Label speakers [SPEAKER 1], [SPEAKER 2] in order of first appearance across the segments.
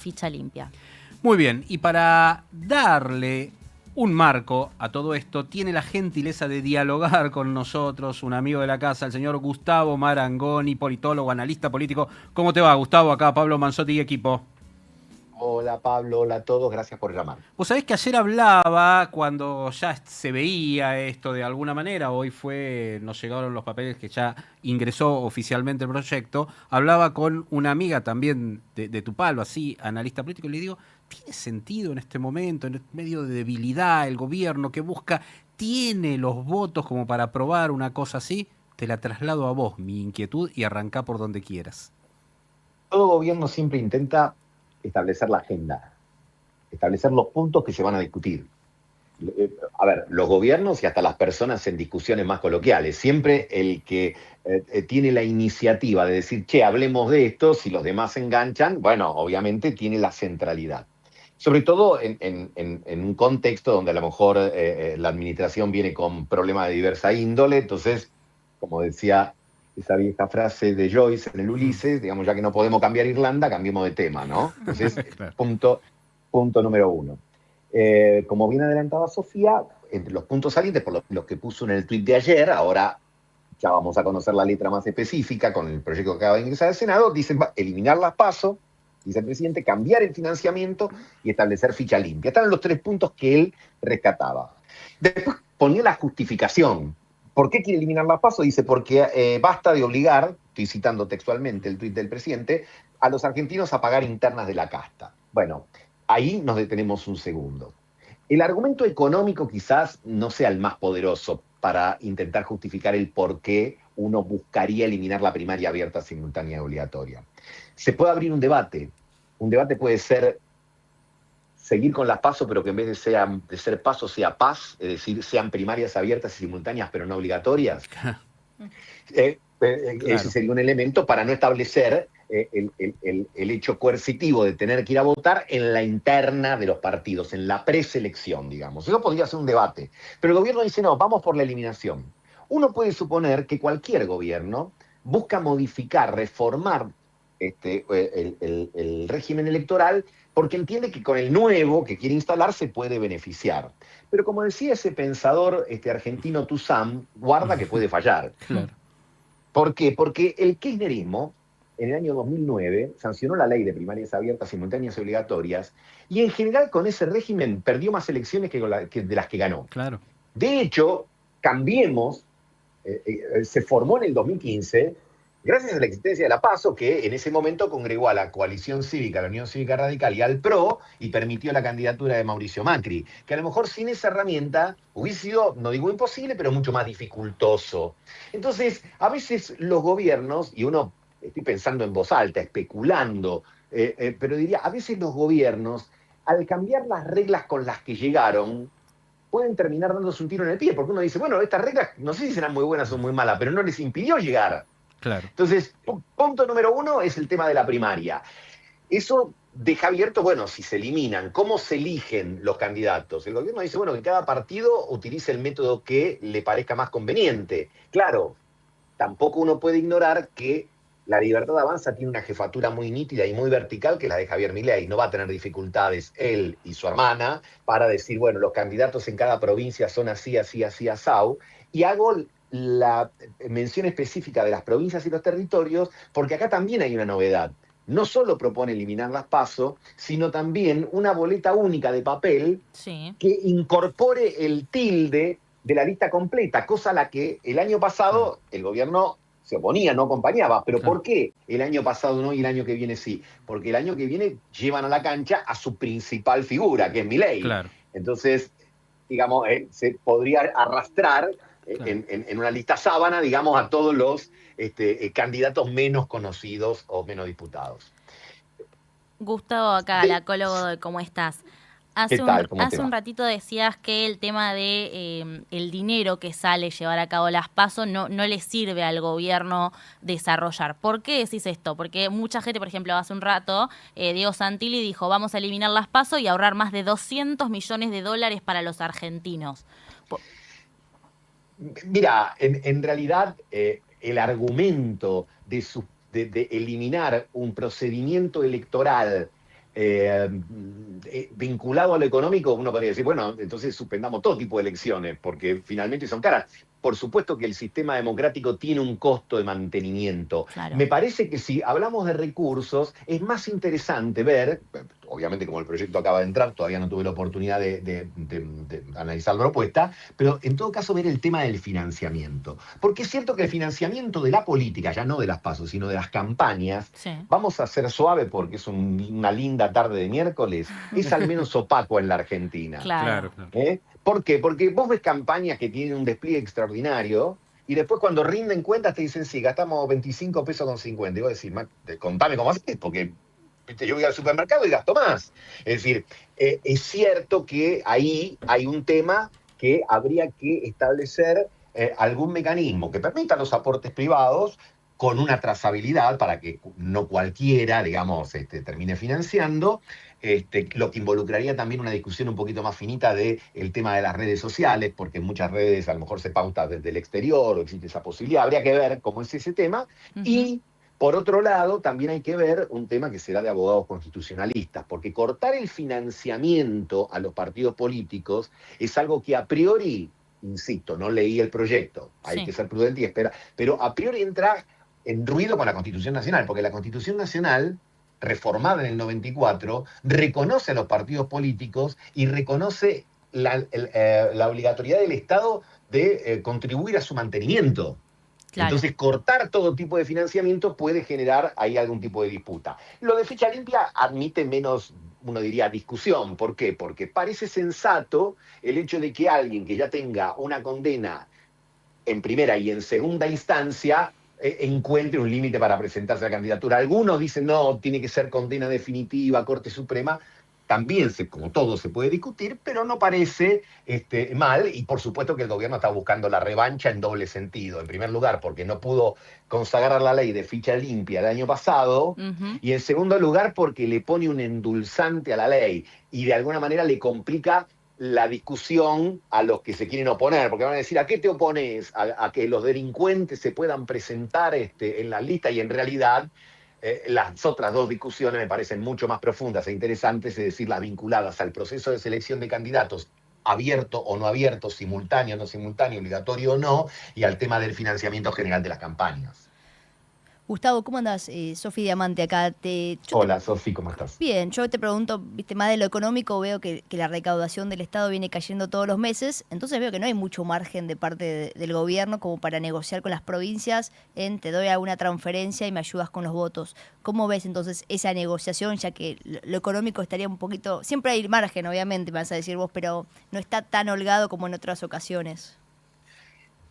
[SPEAKER 1] ficha limpia.
[SPEAKER 2] Muy bien, y para darle un marco a todo esto, tiene la gentileza de dialogar con nosotros un amigo de la casa, el señor Gustavo Marangoni, politólogo, analista político. ¿Cómo te va, Gustavo? Acá Pablo Manzotti y equipo.
[SPEAKER 3] Hola Pablo, hola a todos, gracias por llamar.
[SPEAKER 2] Vos sabés que ayer hablaba, cuando ya se veía esto de alguna manera, hoy nos llegaron los papeles que ya ingresó oficialmente el proyecto, hablaba con una amiga también de tu palo, así, analista político, y le digo, ¿tiene sentido en este momento, en medio de debilidad, el gobierno que busca, tiene los votos como para aprobar una cosa así? Te la traslado a vos, mi inquietud, y arrancá por donde quieras.
[SPEAKER 3] Todo gobierno siempre intenta establecer la agenda, establecer los puntos que se van a discutir. A ver, los gobiernos y hasta las personas en discusiones más coloquiales, siempre el que tiene la iniciativa de decir, che, hablemos de esto, si los demás se enganchan, bueno, obviamente tiene la centralidad. Sobre todo en un contexto donde a lo mejor la administración viene con problemas de diversa índole, entonces, como decía esa vieja frase de Joyce en el Ulises, digamos, ya que no podemos cambiar Irlanda, cambiemos de tema, ¿no? Entonces,
[SPEAKER 2] Claro.
[SPEAKER 3] punto número uno. Como bien adelantaba Sofía, entre los puntos salientes, por los que puso en el tuit de ayer, ahora ya vamos a conocer la letra más específica con el proyecto que acaba de ingresar al Senado, dicen eliminar las PASO, dice el presidente, cambiar el financiamiento y establecer ficha limpia. Están los tres puntos que él rescataba. Después ponía la justificación. ¿Por qué quiere eliminar las PASO? Dice, porque basta de obligar, estoy citando textualmente el tuit del presidente, a los argentinos a pagar internas de la casta. Bueno, ahí nos detenemos un segundo. El argumento económico quizás no sea el más poderoso para intentar justificar el por qué uno buscaría eliminar la primaria abierta, simultánea y obligatoria. Se puede abrir un debate. Un debate puede ser seguir con las PASO, pero que en vez de ser PASO sea PAS, es decir, sean primarias abiertas y simultáneas, pero no obligatorias.
[SPEAKER 2] Claro.
[SPEAKER 3] Ese sería un elemento para no establecer el hecho coercitivo de tener que ir a votar en la interna de los partidos, en la preselección, digamos. Eso podría ser un debate. Pero el gobierno dice, no, vamos por la eliminación. Uno puede suponer que cualquier gobierno busca modificar, reformar el régimen electoral porque entiende que con el nuevo que quiere instalar se puede beneficiar. Pero como decía ese pensador argentino Toussaint, guarda que puede fallar.
[SPEAKER 2] Claro.
[SPEAKER 3] ¿Por qué? Porque el kirchnerismo, en el año 2009, sancionó la ley de primarias abiertas, simultáneas y obligatorias, y en general con ese régimen perdió más elecciones que de las que ganó.
[SPEAKER 2] Claro.
[SPEAKER 3] De hecho, Cambiemos se formó en el 2015 gracias a la existencia de la PASO, que en ese momento congregó a la coalición cívica, la Unión Cívica Radical y al PRO, y permitió la candidatura de Mauricio Macri, que a lo mejor sin esa herramienta hubiese sido, no digo imposible, pero mucho más dificultoso. Entonces, a veces los gobiernos, y uno, estoy pensando en voz alta, especulando, pero diría, a veces los gobiernos, al cambiar las reglas con las que llegaron, pueden terminar dándose un tiro en el pie, porque uno dice, bueno, estas reglas no sé si serán muy buenas o muy malas, pero no les impidió llegar.
[SPEAKER 2] Claro.
[SPEAKER 3] Entonces, punto número uno es el tema de la primaria. Eso deja abierto, bueno, si se eliminan, ¿cómo se eligen los candidatos? El gobierno dice, bueno, que cada partido utilice el método que le parezca más conveniente. Claro, tampoco uno puede ignorar que la Libertad Avanza tiene una jefatura muy nítida y muy vertical, que es la de Javier Milei. No va a tener dificultades él y su hermana para decir, bueno, los candidatos en cada provincia son así, así, así, asau. Y hago la mención específica de las provincias y los territorios, porque acá también hay una novedad. No solo propone eliminar las PASO, sino también una boleta única de papel que incorpore el tilde de la lista completa, cosa a la que el año pasado el gobierno se oponía, no acompañaba. ¿Pero por qué el año pasado no y el año que viene sí? Porque el año que viene llevan a la cancha a su principal figura, que es Milei.
[SPEAKER 2] Claro.
[SPEAKER 3] Entonces, digamos, se podría arrastrar en una lista sábana, digamos, a todos los candidatos menos conocidos o menos disputados.
[SPEAKER 1] Gustavo, acá, lacólogo de ¿Cómo estás? Hace un ratito decías que el tema de el dinero que sale llevar a cabo las PASO no le sirve al gobierno desarrollar. ¿Por qué decís esto? Porque mucha gente, por ejemplo, hace un rato, Diego Santilli dijo, vamos a eliminar las PASO y ahorrar más de 200 millones de dólares para los argentinos.
[SPEAKER 3] Mira, en realidad el argumento de eliminar un procedimiento electoral vinculado a lo económico, uno podría decir, bueno, entonces suspendamos todo tipo de elecciones, porque finalmente son caras. Por supuesto que el sistema democrático tiene un costo de mantenimiento.
[SPEAKER 1] Claro.
[SPEAKER 3] Me parece que si hablamos de recursos, es más interesante ver, obviamente como el proyecto acaba de entrar, todavía no tuve la oportunidad de analizar la propuesta, pero en todo caso ver el tema del financiamiento. Porque es cierto que el financiamiento de la política, ya no de las PASO, sino de las campañas,
[SPEAKER 1] Sí.
[SPEAKER 3] vamos a ser suave porque es una linda tarde de miércoles, es al menos opaco en la Argentina.
[SPEAKER 1] Claro.
[SPEAKER 3] ¿Por qué? Porque vos ves campañas que tienen un despliegue extraordinario y después cuando rinden cuentas te dicen, sí, gastamos 25 pesos con 50. Y vos decís, contame cómo haces, porque yo voy al supermercado y gasto más. Es decir, es cierto que ahí hay un tema que habría que establecer algún mecanismo que permita los aportes privados con una trazabilidad para que no cualquiera, digamos, termine financiando, lo que involucraría también una discusión un poquito más finita del tema de las redes sociales, porque en muchas redes a lo mejor se pauta desde el exterior o existe esa posibilidad. Habría que ver cómo es ese tema. Y, por otro lado, también hay que ver un tema que será de abogados constitucionalistas, porque cortar el financiamiento a los partidos políticos es algo que a priori, insisto, no leí el proyecto, hay que ser prudente y esperar, pero a priori entra en ruido con la Constitución Nacional, porque la Constitución Nacional, reformada en el 94, reconoce a los partidos políticos y reconoce la obligatoriedad del Estado de contribuir a su mantenimiento. Claro. Entonces, cortar todo tipo de financiamiento puede generar ahí algún tipo de disputa. Lo de ficha limpia admite menos, uno diría, discusión. ¿Por qué? Porque parece sensato el hecho de que alguien que ya tenga una condena en primera y en segunda instancia encuentre un límite para presentarse a la candidatura. Algunos dicen, no, tiene que ser condena definitiva, Corte Suprema. También, como todo, se puede discutir, pero no parece mal, y por supuesto que el gobierno está buscando la revancha en doble sentido. En primer lugar, porque no pudo consagrar la ley de ficha limpia el año pasado, y en segundo lugar, porque le pone un endulzante a la ley, y de alguna manera le complica la discusión a los que se quieren oponer, porque van a decir, ¿a qué te opones? A que los delincuentes se puedan presentar en la lista, y en realidad las otras dos discusiones me parecen mucho más profundas e interesantes, es decir, las vinculadas al proceso de selección de candidatos, abierto o no abierto, simultáneo o no simultáneo, obligatorio o no, y al tema del financiamiento general de las campañas.
[SPEAKER 4] Gustavo, ¿cómo andás? Sofi Diamante acá.
[SPEAKER 3] Hola, Sofi, ¿cómo estás?
[SPEAKER 4] Bien, yo te pregunto, viste, más de lo económico, veo que la recaudación del Estado viene cayendo todos los meses, entonces veo que no hay mucho margen de parte del gobierno como para negociar con las provincias en te doy alguna transferencia y me ayudas con los votos. ¿Cómo ves entonces esa negociación, ya que lo económico estaría un poquito... Siempre hay margen, obviamente, me vas a decir vos, pero no está tan holgado como en otras ocasiones.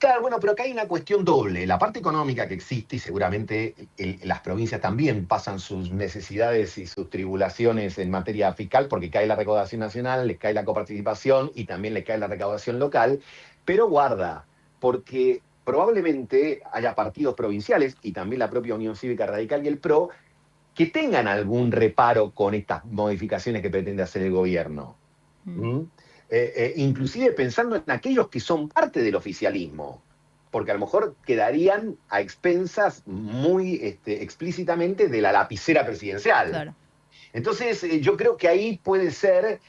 [SPEAKER 3] Claro, bueno, pero acá hay una cuestión doble. La parte económica que existe, y seguramente las provincias también pasan sus necesidades y sus tribulaciones en materia fiscal, porque cae la recaudación nacional, les cae la coparticipación y también les cae la recaudación local. Pero guarda, porque probablemente haya partidos provinciales, y también la propia Unión Cívica Radical y el PRO, que tengan algún reparo con estas modificaciones que pretende hacer el gobierno. Inclusive pensando en aquellos que son parte del oficialismo, porque a lo mejor quedarían a expensas muy explícitamente de la lapicera presidencial.
[SPEAKER 4] Claro.
[SPEAKER 3] Entonces, yo creo que ahí puede ser,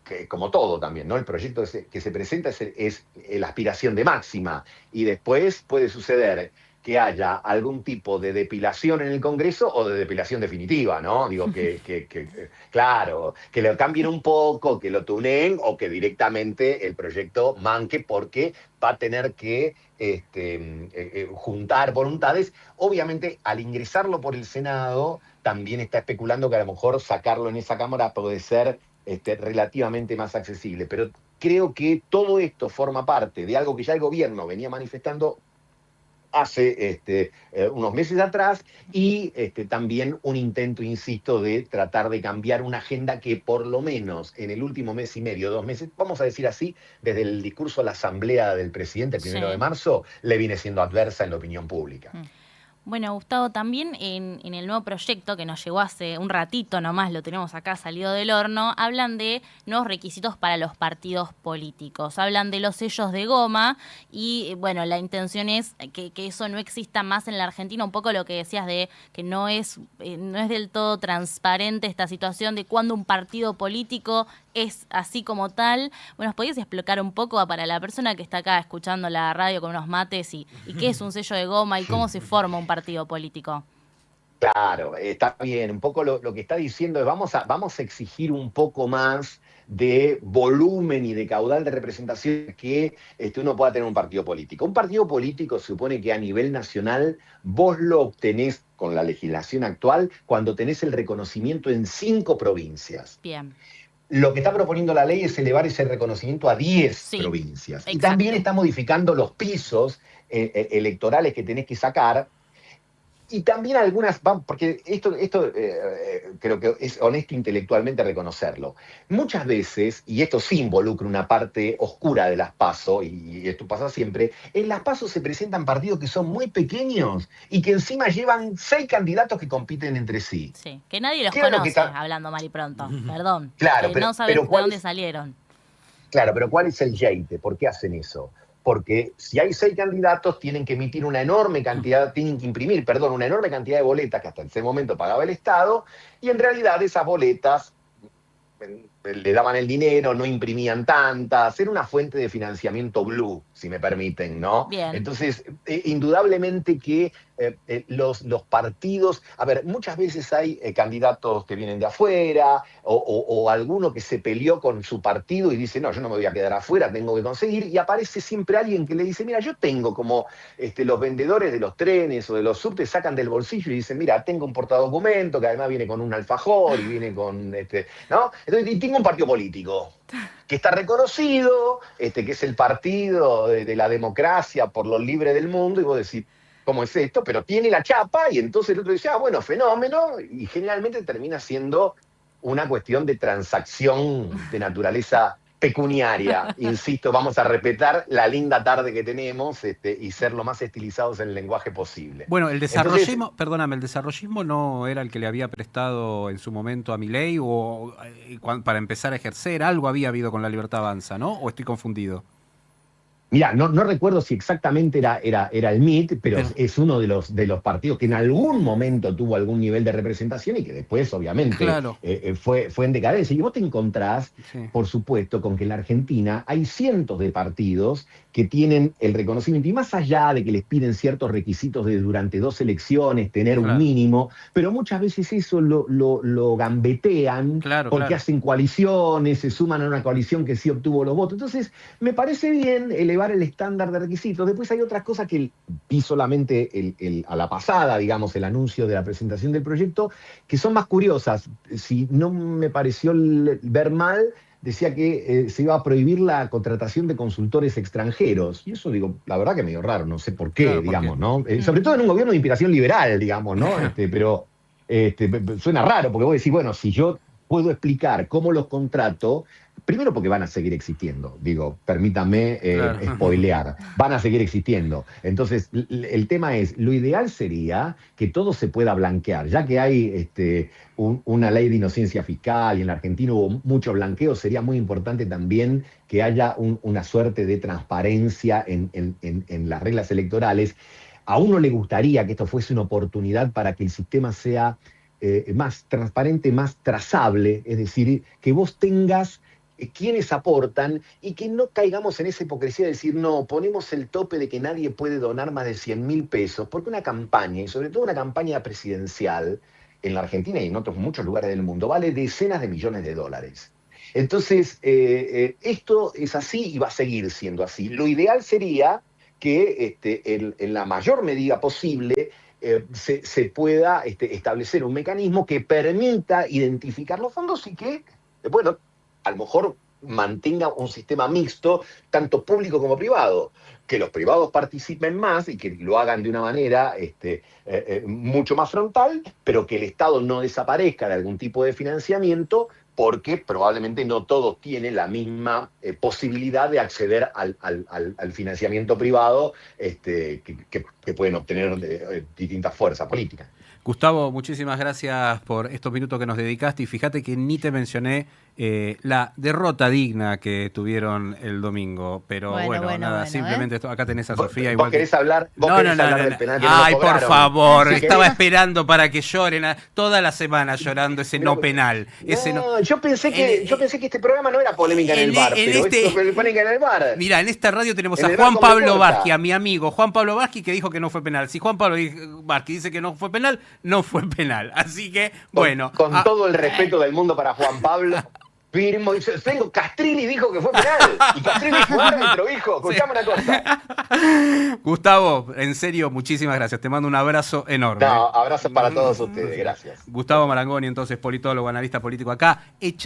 [SPEAKER 3] que, como todo también, ¿no? El proyecto que se presenta es la aspiración de máxima, y después puede suceder que haya algún tipo de depilación en el Congreso o de depilación definitiva, ¿no? Digo, claro, que lo cambien un poco, que lo tuneen, o que directamente el proyecto manque porque va a tener que juntar voluntades. Obviamente, al ingresarlo por el Senado, también está especulando que a lo mejor sacarlo en esa Cámara puede ser relativamente más accesible. Pero creo que todo esto forma parte de algo que ya el gobierno venía manifestando hace unos meses atrás, y también un intento, insisto, de tratar de cambiar una agenda que por lo menos en el último mes y medio, 2 meses, vamos a decir así, desde el discurso a la asamblea del presidente el 1 de marzo, le viene siendo adversa en la opinión pública.
[SPEAKER 1] Bueno, Gustavo, también en el nuevo proyecto que nos llegó hace un ratito nomás, lo tenemos acá salido del horno, hablan de nuevos requisitos para los partidos políticos. Hablan de los sellos de goma y, bueno, la intención es que eso no exista más en la Argentina. Un poco lo que decías de que no es del todo transparente esta situación de cuando un partido político es así como tal. Bueno, ¿nos podías explicar un poco para la persona que está acá escuchando la radio con unos mates y qué es un sello de goma y cómo se forma un partido político?
[SPEAKER 3] Claro, está bien. Un poco lo que está diciendo es vamos a exigir un poco más de volumen y de caudal de representación que uno pueda tener un partido político. Un partido político se supone que a nivel nacional vos lo obtenés con la legislación actual cuando tenés el reconocimiento en 5 provincias.
[SPEAKER 1] Bien.
[SPEAKER 3] Lo que está proponiendo la ley es elevar ese reconocimiento a 10 provincias. Exacto. Y también está modificando los pisos electorales que tenés que sacar. Y también algunas, porque esto creo que es honesto intelectualmente reconocerlo. Muchas veces, y esto sí involucra una parte oscura de las PASO, y esto pasa siempre, en las PASO se presentan partidos que son muy pequeños y que encima llevan 6 candidatos que compiten entre sí.
[SPEAKER 1] Sí, que nadie los conoce, hablando mal y pronto, perdón.
[SPEAKER 3] Claro,
[SPEAKER 1] que no sabes de dónde salieron.
[SPEAKER 3] Claro, pero ¿cuál es el yeite? ¿Por qué hacen eso? Porque si hay 6 candidatos, tienen que emitir una enorme cantidad, tienen que imprimir, perdón, una enorme cantidad de boletas que hasta ese momento pagaba el Estado, y en realidad esas boletas le daban el dinero, no imprimían tantas, era una fuente de financiamiento blue, si me permiten, ¿no?
[SPEAKER 1] Bien.
[SPEAKER 3] Entonces, indudablemente que los partidos, a ver, muchas veces hay candidatos que vienen de afuera o alguno que se peleó con su partido y dice, no, yo no me voy a quedar afuera, tengo que conseguir, y aparece siempre alguien que le dice, mira, yo tengo como los vendedores de los trenes o de los subtes sacan del bolsillo y dicen, mira, tengo un portadocumento que además viene con un alfajor y viene con, ¿no? Entonces, y tengo un partido político que está reconocido, que es el partido de la democracia por lo libre del mundo, y vos decís, ¿cómo es esto? Pero tiene la chapa, y entonces el otro dice, ah, bueno, fenómeno, y generalmente termina siendo una cuestión de transacción de naturaleza pecuniaria. Insisto, vamos a respetar la linda tarde que tenemos y ser lo más estilizados en el lenguaje posible.
[SPEAKER 2] Bueno, el desarrollismo, perdóname, ¿el desarrollismo no era el que le había prestado en su momento a Milei o para empezar a ejercer? Algo había habido con La Libertad Avanza, ¿no? ¿O estoy confundido?
[SPEAKER 3] Mirá, no recuerdo si exactamente era el MIT, pero es uno de los partidos que en algún momento tuvo algún nivel de representación y que después, obviamente,
[SPEAKER 2] claro,
[SPEAKER 3] fue en decadencia. Y vos te encontrás, por supuesto, con que en la Argentina hay cientos de partidos que tienen el reconocimiento, y más allá de que les piden ciertos requisitos de durante 2 elecciones, tener un mínimo, pero muchas veces eso lo gambetean porque hacen coaliciones, se suman a una coalición que sí obtuvo los votos. Entonces, me parece bien elevar el estándar de requisitos. Después hay otras cosas que vi solamente a la pasada, digamos, el anuncio de la presentación del proyecto, que son más curiosas. Si no me pareció ver mal, decía que se iba a prohibir la contratación de consultores extranjeros. Y eso, digo, la verdad que medio raro, no sé por qué, digamos, ¿no? Sobre todo en un gobierno de inspiración liberal, digamos, ¿no? Pero suena raro, porque vos decís, bueno, si yo puedo explicar cómo los contrato, primero porque van a seguir existiendo, digo, permítanme spoilear, van a seguir existiendo. Entonces, el tema es, lo ideal sería que todo se pueda blanquear, ya que hay una ley de inocencia fiscal y en la Argentina hubo mucho blanqueo, sería muy importante también que haya una suerte de transparencia en las reglas electorales. A uno le gustaría que esto fuese una oportunidad para que el sistema sea más transparente, más trazable, es decir, que vos tengas quienes aportan y que no caigamos en esa hipocresía de decir, no, ponemos el tope de que nadie puede donar más de 100.000 pesos, porque una campaña, y sobre todo una campaña presidencial, en la Argentina y en otros muchos lugares del mundo, vale decenas de millones de dólares. Entonces, esto es así y va a seguir siendo así. Lo ideal sería que en la mayor medida posible se pueda establecer un mecanismo que permita identificar los fondos y que, bueno, a lo mejor mantenga un sistema mixto, tanto público como privado. Que los privados participen más y que lo hagan de una manera mucho más frontal, pero que el Estado no desaparezca de algún tipo de financiamiento, porque probablemente no todos tienen la misma posibilidad de acceder al financiamiento privado que pueden obtener distintas fuerzas políticas.
[SPEAKER 2] Gustavo, muchísimas gracias por estos minutos que nos dedicaste y fíjate que ni te mencioné la derrota digna que tuvieron el domingo, pero bueno, simplemente esto, acá tenés a Sofía.
[SPEAKER 3] ¿Vos querés hablar, hablar del penal que
[SPEAKER 2] Ay,
[SPEAKER 3] no
[SPEAKER 2] por favor, estaba esperando para que lloren toda la semana llorando ese no penal.
[SPEAKER 3] Yo pensé que este programa no era polémica en el bar, pero es polémica en el bar.
[SPEAKER 2] Mira, en esta radio tenemos a Juan Pablo Vázquez, a mi amigo Juan Pablo Vázquez, que dijo que no fue penal. Si Juan Pablo Vázquez dice que no fue penal, no fue penal. Así que, bueno.
[SPEAKER 3] Con todo el respeto del mundo para Juan Pablo, firmo. Castrilli dijo que fue penal. Y Castrilli fue árbitro, hijo. Escuchame una cosa.
[SPEAKER 2] Gustavo, en serio, muchísimas gracias. Te mando un abrazo enorme.
[SPEAKER 3] No, abrazos para todos ustedes. Gracias.
[SPEAKER 2] Gustavo Marangoni, entonces, politólogo, analista político acá, echando